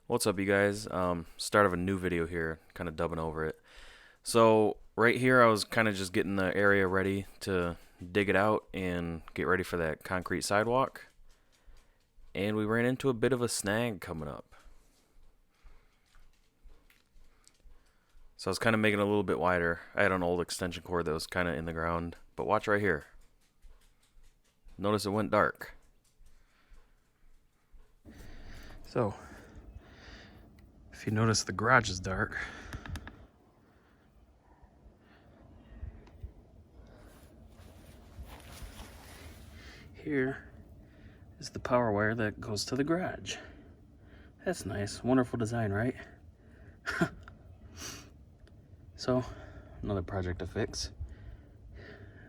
What's up, you guys? Start of a new video here, kind of dubbing over it. So right here, I was kind of just getting the area ready to dig it out and get ready for that concrete sidewalk. And we ran into a bit of a snag coming up. So I was kind of making it a little bit wider. I had an old extension cord that was kind of in the ground. But watch right here. Notice it went dark. So, if you notice, the garage is dark. Here is the power wire that goes to the garage. That's nice. Wonderful design, right? So, another project to fix.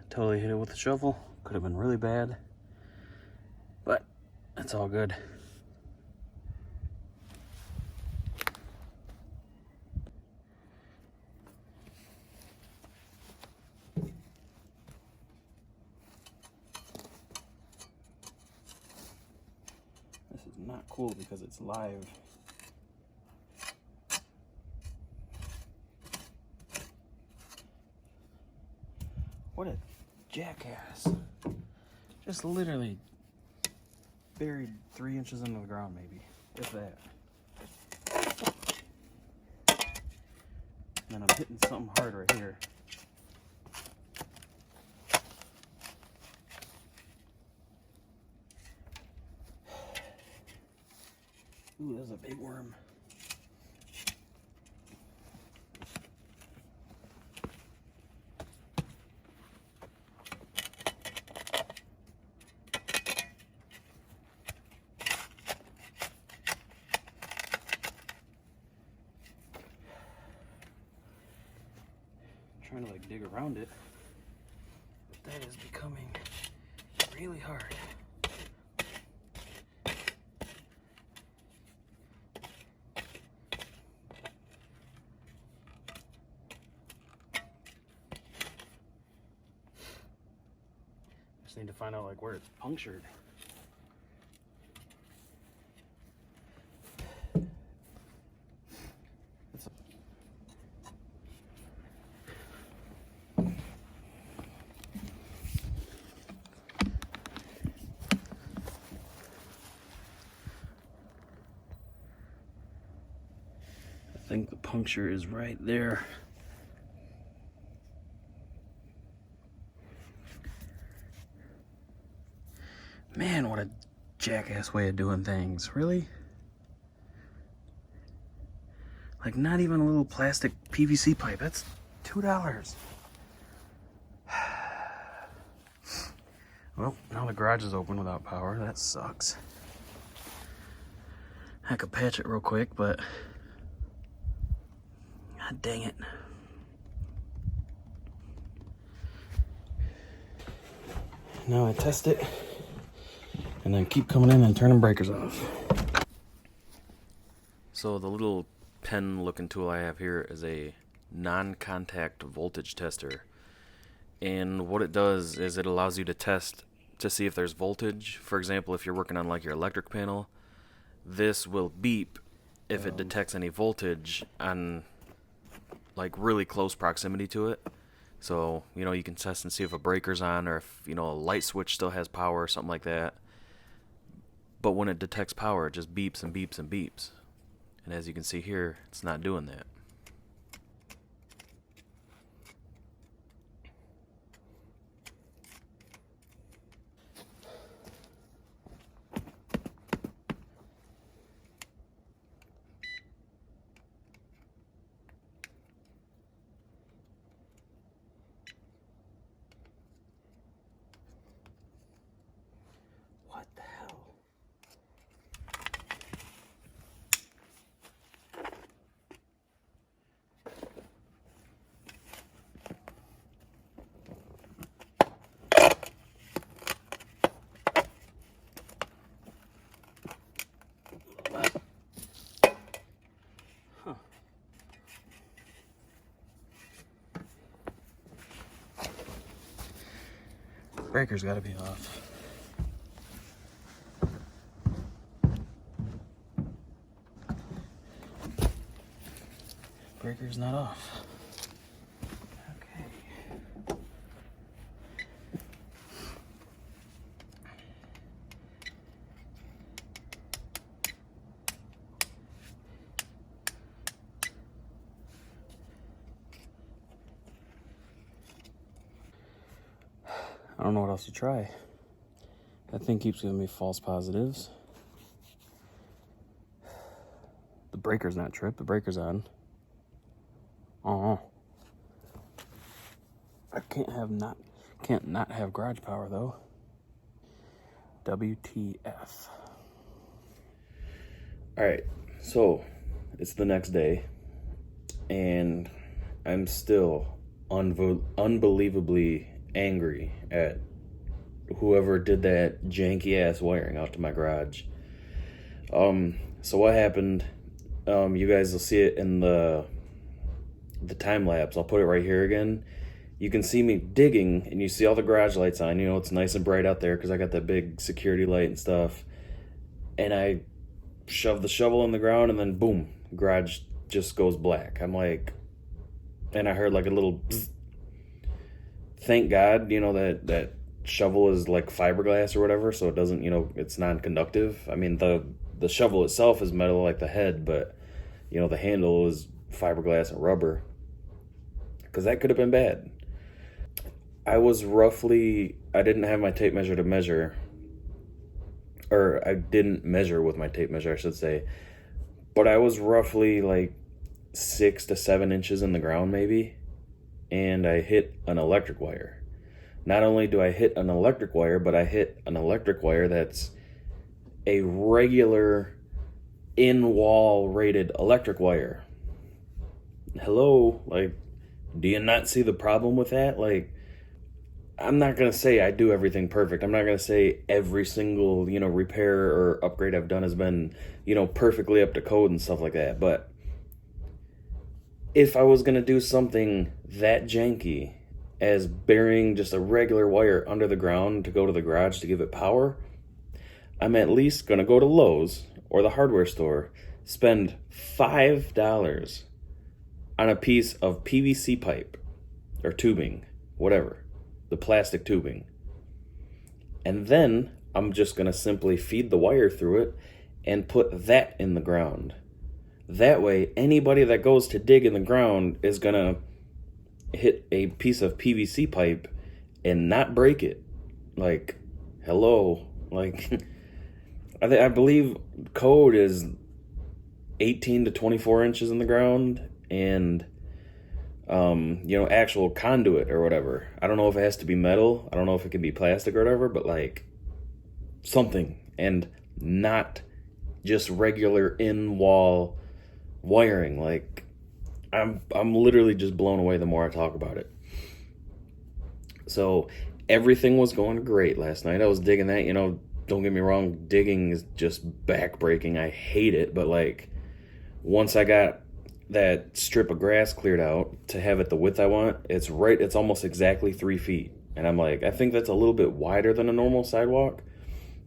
Totally hit it with a shovel. Could have been really bad. But, it's all good. This is not cool because it's live. What a jackass. Just literally buried 3 inches into the ground, maybe. If that. And then I'm hitting something hard right here. Ooh, that's a big worm. Trying to like dig around it, but that is becoming really hard. Just need to find out like where it's punctured. I think the puncture is right there. Man, what a jackass way of doing things. Really? Like not even a little plastic PVC pipe. That's $2. Well, now the garage is open without power. That sucks. I could patch it real quick, but God dang it. Now I test it and then keep coming in and turning breakers off. So the little pen looking tool I have here is a non-contact voltage tester. And what it does is it allows you to test to see if there's voltage. For example, if you're working on like your electric panel, this will beep if it detects any voltage on like really close proximity to it. So, you can test and see if a breaker's on or if, a light switch still has power or something like that. But when it detects power, it just beeps and beeps and beeps. And as you can see here, it's not doing that. What the hell? Huh. Breaker's gotta be off. breaker's not off. Okay. I don't know what else to try. That thing keeps giving me false positives. The breaker's not tripped. The breaker's on. I can't not have garage power though. WTF. Alright, so it's the next day, and I'm still unbelievably angry at whoever did that janky ass wiring out to my garage. So what happened, you guys will see it in the time lapse. I'll put it right here again. You can see me digging, and you see all the garage lights on. You know, it's nice and bright out there because I got that big security light and stuff. And I shove the shovel in the ground, and then boom, garage just goes black. I'm like, and I heard like a little bzz. Thank God, you know, that shovel is like fiberglass or whatever, so it doesn't, you know, it's non-conductive. I mean, the shovel itself is metal like the head, but, you know, the handle is fiberglass and rubber, because that could have been bad. I didn't have my tape measure to measure, or I didn't measure with my tape measure, I should say, but I was roughly like 6 to 7 inches in the ground maybe, and I hit an electric wire. Not only do I hit an electric wire, but I hit an electric wire that's a regular in-wall rated electric wire. Hello, like, do you not see the problem with that? Like, I'm not going to say I do everything perfect. I'm not going to say every single, you know, repair or upgrade I've done has been, you know, perfectly up to code and stuff like that. But if I was going to do something that janky as burying just a regular wire under the ground to go to the garage to give it power, I'm at least going to go to Lowe's or the hardware store, spend $5 on a piece of PVC pipe or tubing, whatever, the plastic tubing. And then I'm just going to simply feed the wire through it and put that in the ground. That way, anybody that goes to dig in the ground is going to hit a piece of PVC pipe and not break it. Like, hello. Like, I believe code is 18 to 24 inches in the ground, and you know, actual conduit or whatever. I don't know if it has to be metal. I don't know if it can be plastic or whatever, but like something, and not just regular in-wall wiring. Like, I'm literally just blown away the more I talk about it. So everything was going great last night. I was digging that, you know, don't get me wrong, digging is just back-breaking. I hate it, but like once I got that strip of grass cleared out to have it the width I want, it's almost exactly 3 feet. And I'm like, I think that's a little bit wider than a normal sidewalk,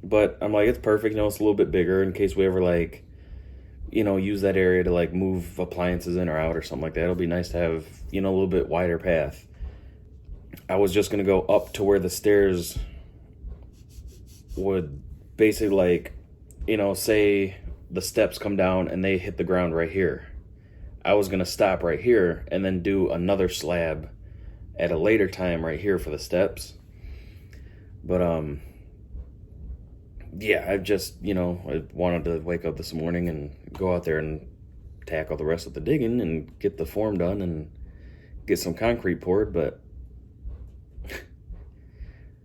but I'm like, it's perfect. You know, it's a little bit bigger in case we ever like, you know, use that area to like move appliances in or out or something like that. It'll be nice to have, you know, a little bit wider path. I was just going to go up to where the stairs would basically, like, you know, say the steps come down and they hit the ground right here. I was going to stop right here and then do another slab at a later time right here for the steps. But, yeah, I just, you know, I wanted to wake up this morning and go out there and tackle the rest of the digging and get the form done and get some concrete poured, but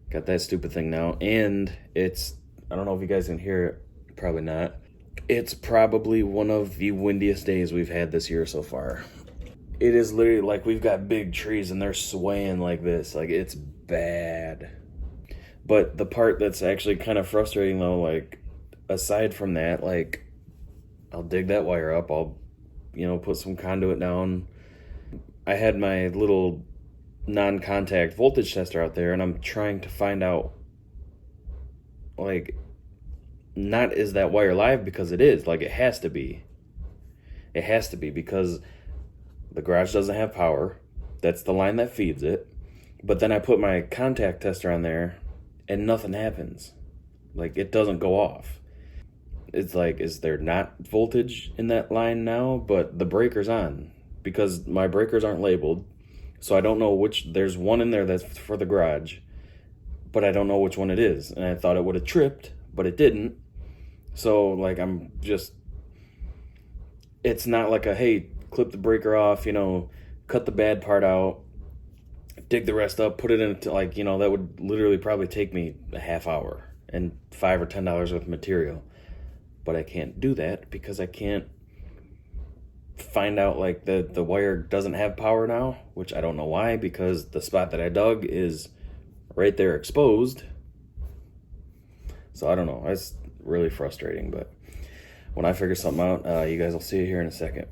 got that stupid thing now. And it's, I don't know if you guys can hear it, probably not. It's probably one of the windiest days we've had this year so far. It is literally like we've got big trees and they're swaying like this. Like, it's bad. But the part that's actually kind of frustrating though, like, aside from that, like, I'll dig that wire up, I'll, you know, put some conduit down. I had my little non-contact voltage tester out there, and I'm trying to find out, like, not is that wire live, because it is. Like, it has to be. It has to be, because The garage doesn't have power. That's the line that feeds it. But then I put my contact tester on there and nothing happens. Like, it doesn't go off. It's like, is there not voltage in that line now? But the breaker's on because my breakers aren't labeled. So I don't know which, there's one in there that's for the garage, but I don't know which one it is. And I thought it would have tripped, but it didn't. So like, I'm just, it's not like a, hey, clip the breaker off, you know, cut the bad part out, dig the rest up, put it into, like, you know, that would literally probably take me a half hour and $5 or $10 worth of material. But I can't do that because I can't find out, like, the wire doesn't have power now, which I don't know why, because the spot that I dug is right there exposed. So I don't know. It's really frustrating, but when I figure something out, you guys will see it here in a second.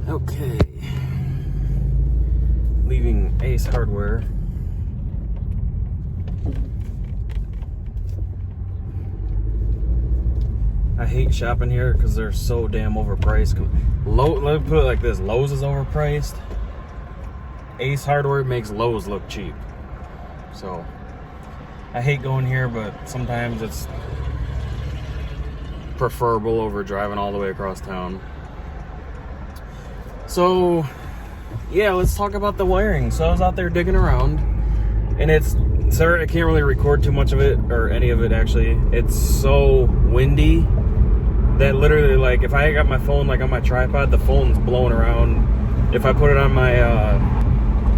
Okay, leaving Ace Hardware. I hate shopping here because they're so damn overpriced. Let me put it like this: Lowe's is overpriced. Ace Hardware makes Lowe's look cheap. So I hate going here, but sometimes it's preferable over driving all the way across town. So, yeah, let's talk about the wiring. So I was out there digging around, and sorry, I can't really record too much of it, or any of it actually. It's so windy that literally, like, if I got my phone, like, on my tripod, the phone's blowing around. If I put it on my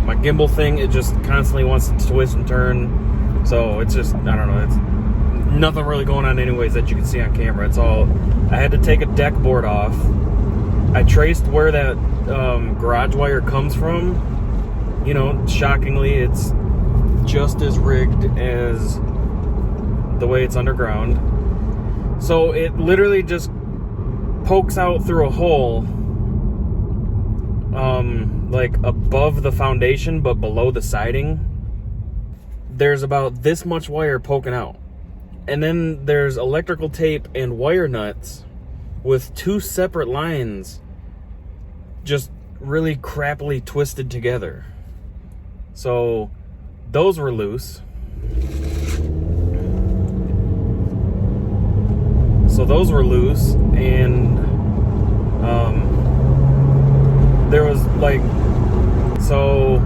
my gimbal thing, it just constantly wants to twist and turn. So it's just, I don't know, it's nothing really going on anyways that you can see on camera. It's all, I had to take a deck board off. I traced where that garage wire comes from. You know, shockingly, it's just as rigged as the way it's underground. So it literally just pokes out through a hole, like above the foundation but below the siding. There's about this much wire poking out, and then there's electrical tape and wire nuts with two separate lines just really crappily twisted together. So those were loose. And there was like, so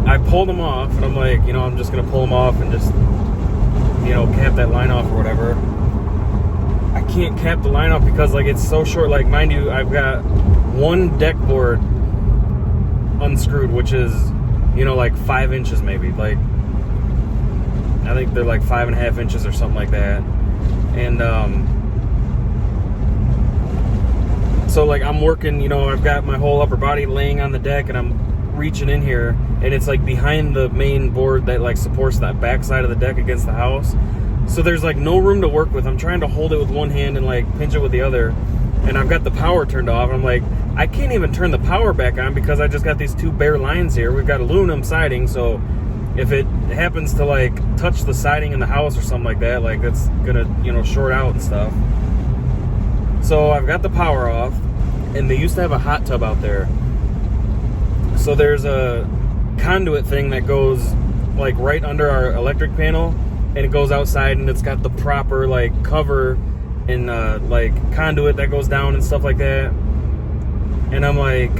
I pulled them off, and I'm like, you know, I'm just gonna pull them off and just, you know, cap that line off or whatever. I can't cap the line off because, like, it's so short. Like, mind you, I've got one deck board unscrewed, which is, you know, like 5 inches maybe. Like, I think they're like 5.5 inches or something like that. And so, like, I'm working, you know, I've got my whole upper body laying on the deck, and I'm reaching in here, and it's like behind the main board that, like, supports that back side of the deck against the house. So there's, like, no room to work with. I'm trying to hold it with one hand and, like, pinch it with the other, and I've got the power turned off. I'm like, I can't even turn the power back on because I just got these two bare lines here. We've got aluminum siding, so if it happens to, like, touch the siding in the house or something like that, like, that's gonna, you know, short out and stuff. So I've got the power off, and they used to have a hot tub out there. So there's a conduit thing that goes, like, right under our electric panel, and it goes outside, and it's got the proper, like, cover and like conduit that goes down and stuff like that. And I'm like,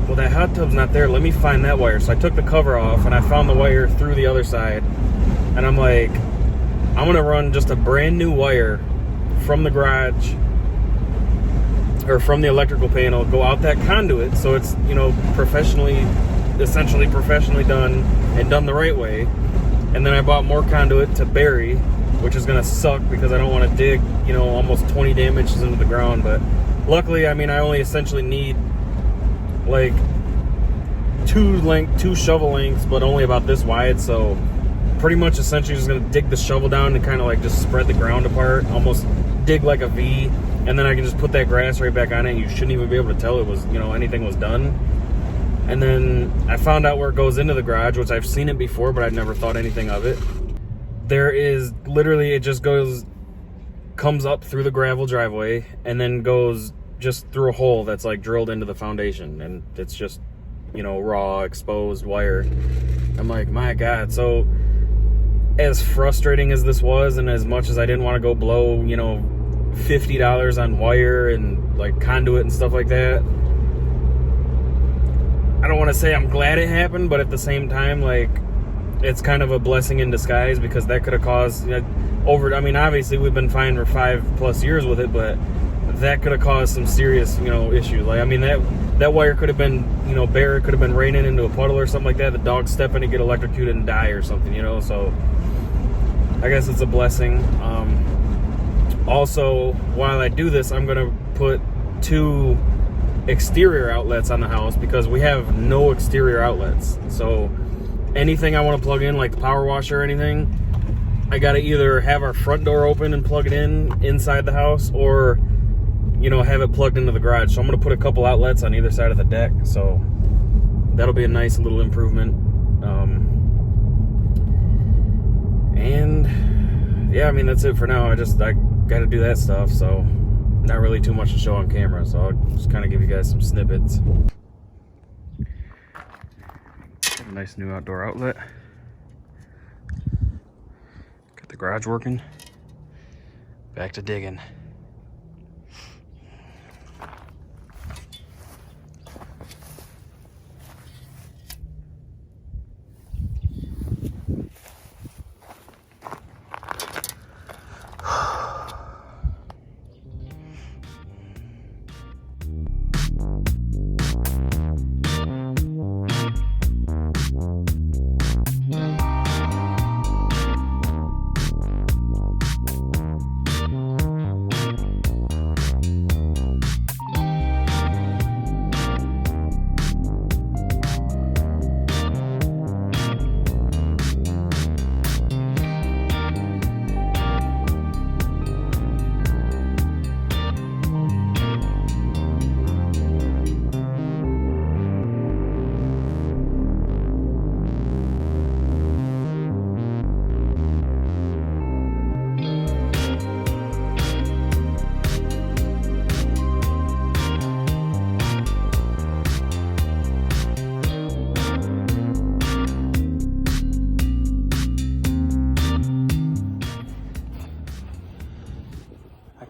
well, that hot tub's not there. Let me find that wire. So I took the cover off, and I found the wire through the other side. And I'm like, I'm gonna run just a brand new wire from the garage, or from the electrical panel, go out that conduit, so it's, you know, essentially professionally done, and done the right way. And then I bought more conduit to bury which is gonna suck because I don't want to dig, you know, almost 20 damn inches into the ground. But luckily, I mean, I only essentially need like two shovel lengths, but only about this wide. So pretty much essentially just gonna dig the shovel down and kind of like just spread the ground apart, almost dig like a V, and then I can just put that grass right back on it. You shouldn't even be able to tell it was, you know, anything was done. And then I found out where it goes into the garage, which I've seen it before, but I'd never thought anything of it. There is literally, it just comes up through the gravel driveway and then goes just through a hole that's like drilled into the foundation, and it's just, you know, raw exposed wire. I'm like, my God. So as frustrating as this was, and as much as I didn't want to go blow, you know, $50 on wire and like conduit and stuff like that, I don't want to say I'm glad it happened, but at the same time, like, it's kind of a blessing in disguise, because that could have caused I mean, obviously we've been fine for 5+ years with it, but that could have caused some serious, you know, issues. Like, I mean, that wire could have been, you know, bare. It could have been raining into a puddle or something like that. The dog step in and get electrocuted and die or something, you know. So I guess it's a blessing. Also, while I do this, I'm gonna put 2 exterior outlets on the house, because we have no exterior outlets. So anything I want to plug in, like the power washer or anything, I gotta either have our front door open and plug it in inside the house, or, you know, have it plugged into the garage. So I'm gonna put a couple outlets on either side of the deck, so that'll be a nice little improvement. And yeah, I mean, that's it for now. I gotta do that stuff, so not really too much to show on camera, so I'll just kind of give you guys some snippets. Got a nice new outdoor outlet. Got the garage working. Back to digging.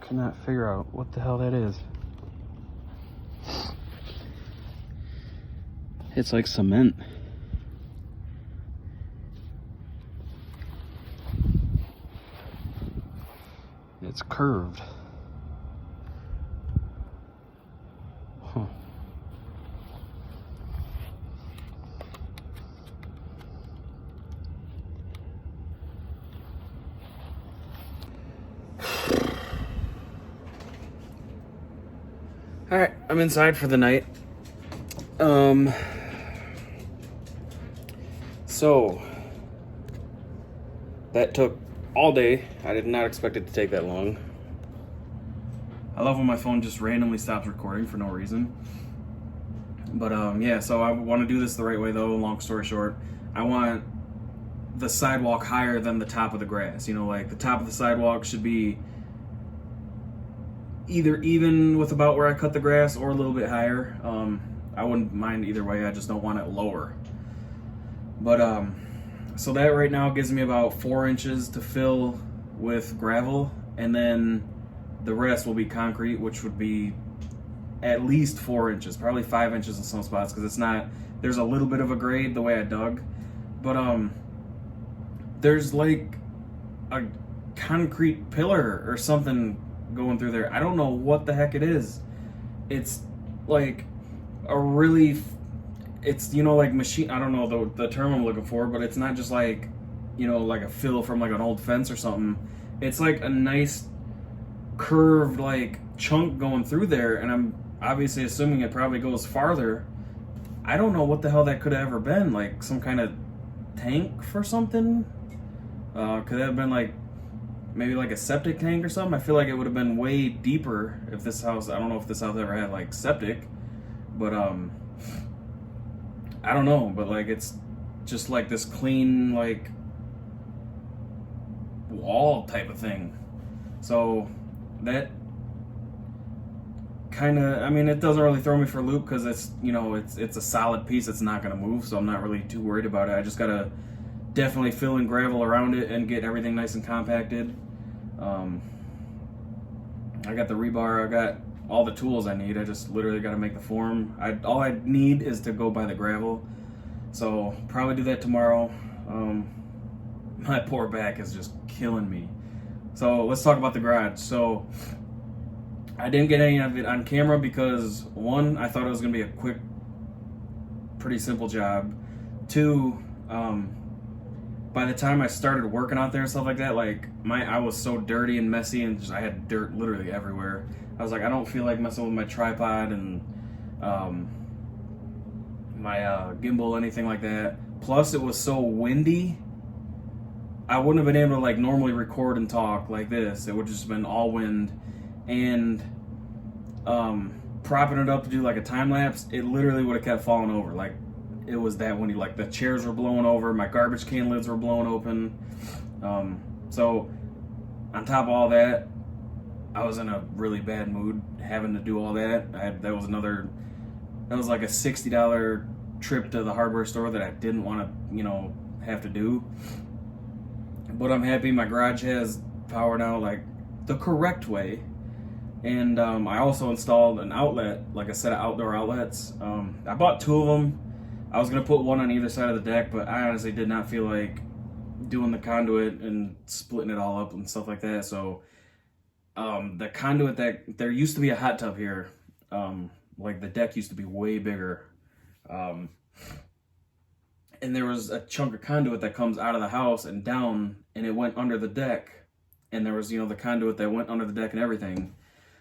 Cannot figure out what the hell that is. It's like cement. It's curved. Huh. All right, I'm inside for the night. So that took all day. I did not expect it to take that long. I love when my phone just randomly stops recording for no reason. But yeah, so I want to do this the right way though. Long story short, I want the sidewalk higher than the top of the grass. You know, like the top of the sidewalk should be either even with about where I cut the grass or a little bit higher. I wouldn't mind either way. I just don't want it lower. But so that right now gives me about 4 inches to fill with gravel, and then the rest will be concrete, which would be at least 4 inches, probably 5 inches in some spots, because it's not, there's a little bit of a grade the way I dug, but there's like a concrete pillar or something going through there. I don't know what the heck it is. It's like a really, it's, you know, like machine, I don't know the term I'm looking for, but it's not just like you know, like a fill from like an old fence or something. It's like a nice curved like chunk going through there, and I'm obviously assuming it probably goes farther. I don't know what the hell that could have ever been, like some kind of tank for something. Could that have been like maybe like a septic tank or something? I feel like it would have been way deeper if this house, I don't know if this house ever had like septic, but I don't know, but like it's just like this clean like wall type of thing. So that kind of, I mean, it doesn't really throw me for a loop because it's, you know, it's a solid piece. It's not going to move, so I'm not really too worried about it. I just got to definitely fill in gravel around it and get everything nice and compacted. I got the rebar, I got all the tools I need. I just literally got to make the form. All I need is to go buy the gravel, so probably do that tomorrow. My poor back is just killing me. So let's talk about the garage. So I didn't get any of it on camera because, one, I thought it was going to be a quick, pretty simple job. Two, by the time I started working out there and stuff like that, like I was so dirty and messy, and just I had dirt literally everywhere. I was like, I don't feel like messing with my tripod and my gimbal, anything like that. Plus, it was so windy, I wouldn't have been able to like normally record and talk like this. It would just have been all wind. And propping it up to do like a time lapse, it literally would have kept falling over. Like, it was that windy. Like, the chairs were blowing over, my garbage can lids were blowing open. So on top of all that, I was in a really bad mood having to do all that. That was like a $60 trip to the hardware store that I didn't want to, you know, have to do. But I'm happy my garage has power now, like the correct way. And I also installed an outlet, like a set of outdoor outlets. I bought 2 of them. I was going to put one on either side of the deck, but I honestly did not feel like doing the conduit and splitting it all up and stuff like that. So the conduit, there used to be a hot tub here. Like, the deck used to be way bigger. And there was a chunk of conduit that comes out of the house and down, and it went under the deck. And there was, you know, the conduit that went under the deck and everything.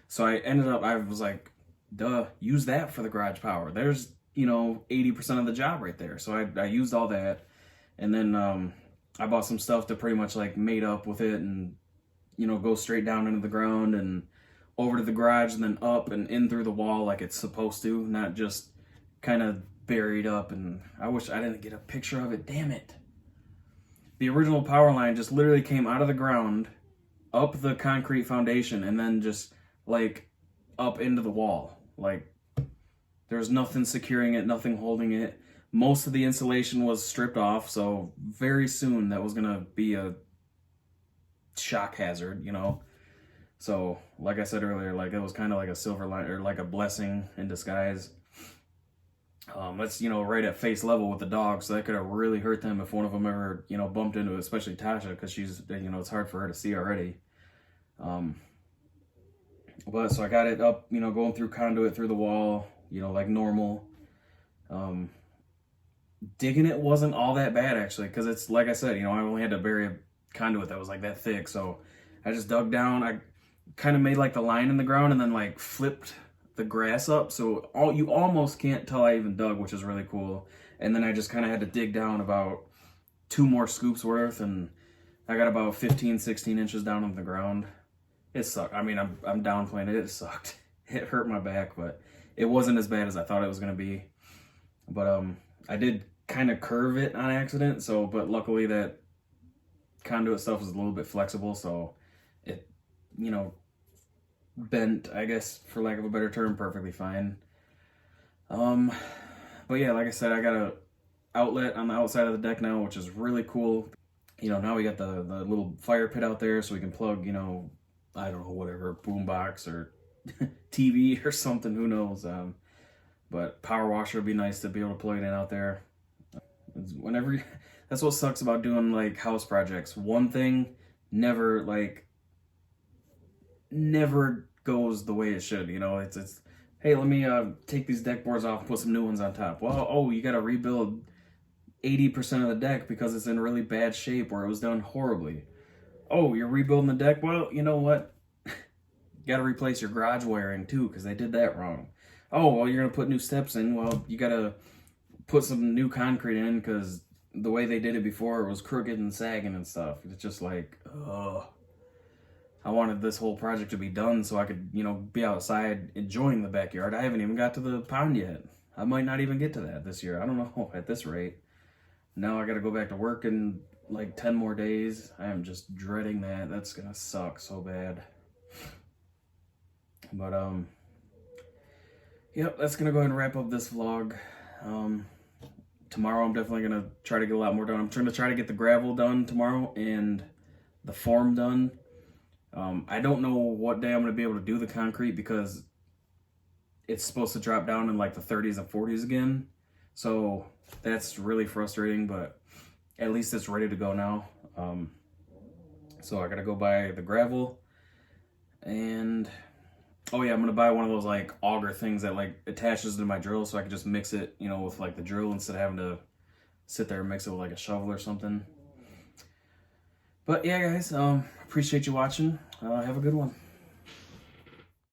So I was like, duh, use that for the garage power. There's, you know, 80% of the job right there. So I used all that. And then I bought some stuff to pretty much like mate up with it and, you know, go straight down into the ground and over to the garage and then up and in through the wall like it's supposed to, not just kind of buried up. And I wish I didn't get a picture of it. Damn it. The original power line just literally came out of the ground, up the concrete foundation, and then just like up into the wall. Like, there was nothing securing it, nothing holding it. Most of the insulation was stripped off, so very soon that was gonna be a shock hazard, you know. So like I said earlier, like it was kind of like a silver line, or like a blessing in disguise. That's, you know, right at face level with the dog, so that could have really hurt them if one of them ever, you know, bumped into it, especially Tasha, because she's, you know, it's hard for her to see already. But so I got it up, you know, going through conduit through the wall, you know, like normal. Digging it wasn't all that bad, actually, because it's, like I said, you know, I only had to bury a conduit that was like that thick, so I just dug down. I kind of made like the line in the ground and then like flipped the grass up, so you almost can't tell I even dug, which is really cool. And then I just kind of had to dig down about 2 more scoops worth, and I got about 15, 16 inches down on the ground. It sucked. I mean, I'm downplaying it. It sucked. It hurt my back, but it wasn't as bad as I thought it was going to be. But I did kind of curve it on accident, so, but luckily that conduit stuff was a little bit flexible, so it, you know, bent, I guess, for lack of a better term, perfectly fine. But yeah, like I said, I got a outlet on the outside of the deck now, which is really cool. You know, now we got the little fire pit out there, so we can plug, you know, I don't know, whatever, boombox or TV or something, who knows. But power washer would be nice to be able to plug it in out there. That's what sucks about doing like house projects. One thing never goes the way it should, you know. It's hey, let me take these deck boards off and put some new ones on top. Well, oh, you got to rebuild 80% of the deck because it's in really bad shape or it was done horribly. Oh, you're rebuilding the deck? Well, you know what? You got to replace your garage wiring too because they did that wrong. Oh, well, you're going to put new steps in. Well, you got to put some new concrete in because the way they did it before, it was crooked and sagging and stuff. It's just like, ugh. I wanted this whole project to be done so I could, be outside enjoying the backyard. I haven't even got to the pond yet. I might not even get to that this year. I don't know at this rate. Now I got to go back to work in like 10 more days. I am just dreading that. That's going to suck so bad. But, yep, that's going to go ahead and wrap up this vlog. Tomorrow I'm definitely going to try to get a lot more done. I'm trying to get the gravel done tomorrow and the form done. I don't know what day I'm going to be able to do the concrete because it's supposed to drop down in like the 30s and 40s again. So that's really frustrating, but at least it's ready to go now. So I got to go buy the gravel and, oh yeah, I'm going to buy one of those like auger things that like attaches to my drill so I can just mix it, with like the drill instead of having to sit there and mix it with like a shovel or something. But yeah, guys, appreciate you watching. Have a good one.